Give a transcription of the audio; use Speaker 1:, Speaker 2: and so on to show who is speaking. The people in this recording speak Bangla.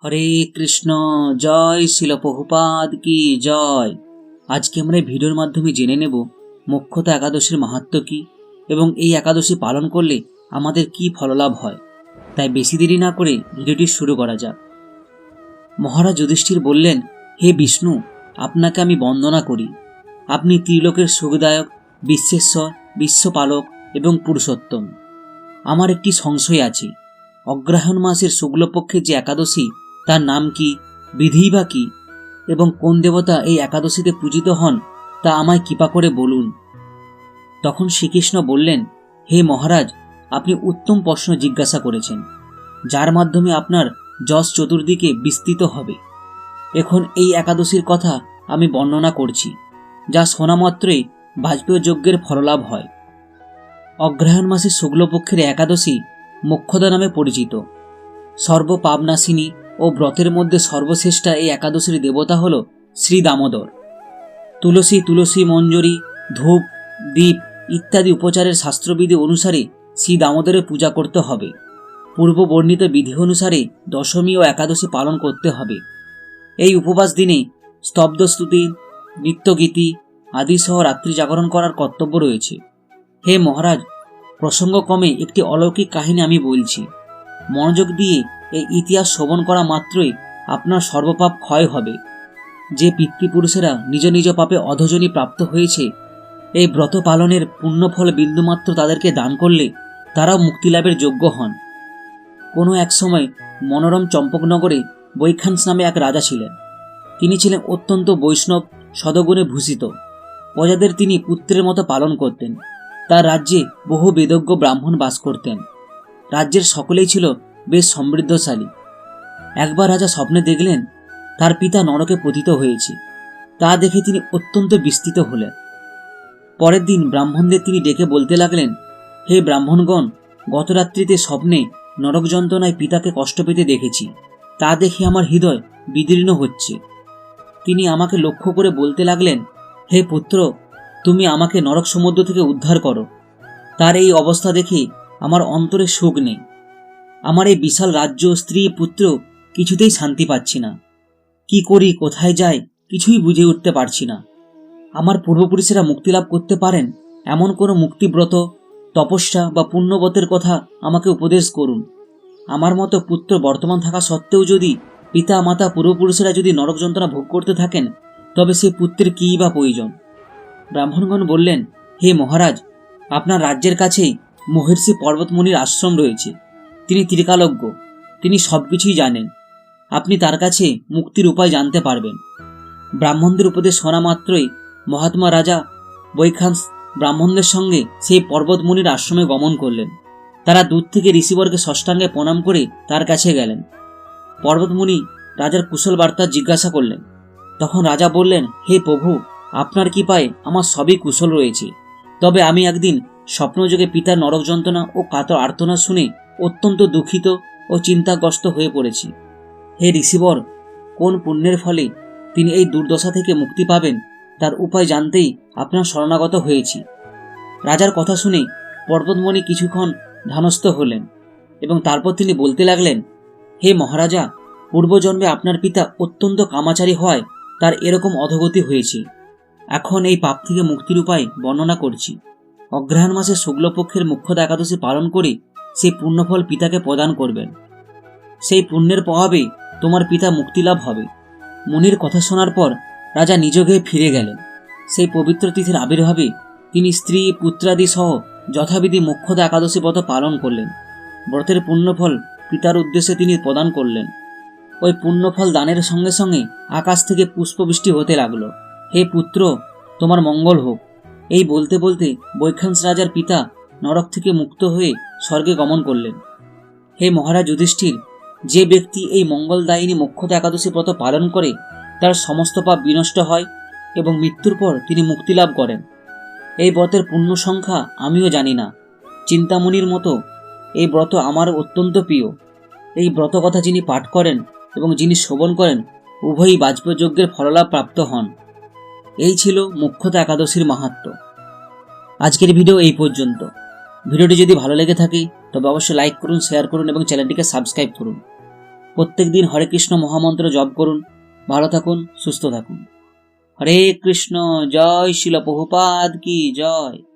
Speaker 1: হরে কৃষ্ণ। জয় শিল প্রভুপাদ কি জয়। আজকে আমরা এই ভিডিওর মাধ্যমে জেনে নেব মোক্ষদা একাদশীর মাহাত্ম্য কি এবং এই একাদশী পালন করলে আমাদের কি ফললাভ হয়। তাই বেশি দেরি না করে ভিডিওটি শুরু করা যাক। মহারাজ যুধিষ্ঠির বললেন, হে বিষ্ণু, আপনাকে আমি বন্দনা করি। আপনি ত্রিলোকের সুখদায়ক, বিশ্বেশ্বর, বিশ্বপালক এবং পুরুষোত্তম। আমার একটি সংশয় আছে। অগ্রহায়ণ মাসের শুক্লপক্ষের যে একাদশী, তার নাম কি, বিধিই বা কি, এবং কোন দেবতা এই একাদশীতে পূজিত হন তা আমায় কৃপা করে বলুন। তখন শ্রীকৃষ্ণ বললেন, হে মহারাজ, আপনি উত্তম প্রশ্ন জিজ্ঞাসা করেছেন, যার মাধ্যমে আপনার যশ চতুর্দিকে বিস্তৃত হবে। এখন এই একাদশীর কথা আমি বর্ণনা করছি, যা শোনা মাত্রই বাজপেয় যজ্ঞের ফললাভ হয়। অগ্রহায়ণ মাসের শুক্লপক্ষের একাদশী মোক্ষদা নামে পরিচিত। সর্বপাপনাশিনী ও ব্রতের মধ্যে সর্বশ্রেষ্ঠা এই একাদশীর দেবতা হল শ্রী দামোদর। তুলসী মঞ্জরি, ধূপ, দীপ ইত্যাদি উপচারের শাস্ত্রবিধি অনুসারে শ্রী দামোদরের পূজা করতে হবে। পূর্ব বর্ণিত বিধি অনুসারে দশমী ও একাদশী পালন করতে হবে। এই উপবাস দিনে স্তব্ধস্তুতি, নৃত্যগীতি আদি সহ রাত্রি জাগরণ করার কর্তব্য রয়েছে। হে মহারাজ, প্রসঙ্গক্রমে একটি অলৌকিক কাহিনী আমি বলছি। মনোযোগ দিয়ে এই ইতিহাস শ্রবণ করা মাত্রই আপনার সর্বপাপ ক্ষয় হবে। যে পিতৃপুরুষেরা নিজ নিজ পাপে অধজনী প্রাপ্ত হয়েছে, এই ব্রত পালনের পুণ্যফল বিন্দুমাত্র তাদেরকে দান করলে তারাও মুক্তিলাভের যোগ্য হন। কোনো এক সময় মনোরম চম্পকনগরে বৈখানস নামে এক রাজা ছিলেন। তিনি ছিলেন অত্যন্ত বৈষ্ণব, সদগুণে ভূষিত। প্রজাদের তিনি পুত্রের মতো পালন করতেন। তার রাজ্যে বহু বেদজ্ঞ ব্রাহ্মণ বাস করতেন। রাজ্যের সকলেই ছিল বেশ সমৃদ্ধশালী। একবার রাজা স্বপ্নে দেখলেন তার পিতা নরকে পতিত হয়েছে। তা দেখে তিনি অত্যন্ত বিস্মিত হলেন। পরের দিন ব্রাহ্মণদের তিনি ডেকে বলতে লাগলেন, হে ব্রাহ্মণগণ, গত রাত্রিতে স্বপ্নে নরক যন্ত্রণায় পিতাকে কষ্ট পেতে দেখেছি। তা দেখে আমার হৃদয় বিদীর্ণ হচ্ছে। তিনি আমাকে লক্ষ্য করে বলতে লাগলেন, হে পুত্র, তুমি আমাকে নরক সমুদ্র থেকে উদ্ধার করো। তার এই অবস্থা দেখে আমার অন্তরে সুখ নেই। আমার এই বিশাল রাজ্য, স্ত্রী, পুত্র কিছুতেই শান্তি পাচ্ছি না। কি করি, কোথায় যাই, কিছুই বুঝে উঠতে পারছি না। আমার পূর্বপুরুষেরা মুক্তিলাভ করতে পারেন এমন কোনো মুক্তিব্রত, তপস্যা বা পুণ্যব্রতের কথা আমাকে উপদেশ করুন। আমার মতো পুত্র বর্তমান থাকা সত্ত্বেও যদি পিতা মাতা পূর্বপুরুষেরা যদি নরক যন্ত্রণা ভোগ করতে থাকেন, তবে সেই পুত্রের কী বা প্রয়োজন। ব্রাহ্মণগণ বললেন, হে মহারাজ, আপনার রাজ্যের কাছেই মহর্ষি পর্বতমুনির আশ্রম রয়েছে। তিনি ত্রিকালজ্ঞ, তিনি সবকিছুই জানেন। আপনি তার কাছে মুক্তির উপায় জানতে পারবেন। ব্রাহ্মণদের উপদেশ শোনা মাত্রই মহাত্মা রাজা বৈখানস ব্রাহ্মণদের সঙ্গে সেই পর্বতমুনির আশ্রমে গমন করলেন। তারা দূর থেকে ঋষিবরকে ষষ্ঠাঙ্গে প্রণাম করে তার কাছে গেলেন। পর্বতমুনি রাজার কুশল বার্তা জিজ্ঞাসা করলেন। তখন রাজা বললেন, হে প্রভু, আপনার কৃপায় আমার সবই কুশল রয়েছে। তবে আমি একদিন স্বপ্নযোগে পিতার নরক যন্ত্রণা ও কাতর আর্তনা শুনে অত্যন্ত দুঃখিত ও চিন্তাগ্রস্ত হয়ে পড়েছি। হে ঋষিবর, কোন পুণ্যের ফলে তিনি এই দুর্দশা থেকে মুক্তি পাবেন, তার উপায় জানতেই আপনার শরণাগত হয়েছি। রাজার কথা শুনে পর্বতমণি কিছুক্ষণ ধ্যানস্থ হলেন এবং তারপর তিনি বলতে লাগলেন, হে মহারাজা, পূর্বজন্মে আপনার পিতা অত্যন্ত কামাচারী হওয়ায় তার এরকম অধোগতি হয়েছে। এখন এই পাপ থেকে মুক্তির উপায় বর্ণনা করছি। অগ্রহায়ণ মাসের শুক্লপক্ষের মোক্ষদা একাদশী পালন করে সেই পুণ্যফল পিতাকে প্রদান করবেন। সেই পুণ্যের প্রভাবে তোমার পিতা মুক্তিলাভ হবে। মুনির কথা শোনার পর রাজা নিজ গৃহে ফিরে গেলেন। সেই পবিত্র তিথির আবির্ভাবে তিনি স্ত্রী, পুত্রাদি সহ যথাবিধি মোক্ষদা একাদশী ব্রত পালন করলেন। ব্রতের পুণ্যফল পিতার উদ্দেশ্যে তিনি প্রদান করলেন। ওই পুণ্যফল দানের সঙ্গে সঙ্গে আকাশ থেকে পুষ্পবৃষ্টি হতে লাগলো। হে পুত্র, তোমার মঙ্গল হোক। এই বলতে বলতে বৈখানস রাজার পিতা নরক থেকে মুক্ত হয়ে স্বর্গে গমন করলেন। হে মহারাজ যুধিষ্ঠির, যে ব্যক্তি এই মঙ্গলদায়িনী মোক্ষদা একাদশী ব্রত পালন করে তার সমস্ত পাপ বিনষ্ট হয় এবং মৃত্যুর পর তিনি মুক্তিলাভ করেন। এই ব্রতের পুণ্য সংখ্যা আমিও জানি না। চিন্তামণির মতো এই ব্রত আমার অত্যন্ত প্রিয়। এই ব্রত কথা যিনি পাঠ করেন এবং যিনি শ্রবণ করেন, উভয়ই বাজপেয় যজ্ঞের ফললাভ প্রাপ্ত হন। এই ছিল মোক্ষদা একাদশীর মাহাত্ম্য। আজকের ভিডিও এই পর্যন্ত। ভিডিওটি যদি ভালো লেগে থাকে তবে অবশ্যই লাইক করুন, শেয়ার করুন এবং চ্যানেলটিকে সাবস্ক্রাইব করুন। প্রত্যেক দিন হরে কৃষ্ণ মহামন্ত্র জপ করুন। ভালো থাকুন, সুস্থ থাকুন। হরে কৃষ্ণ। জয় শিল প্রভুপাদ কি জয়।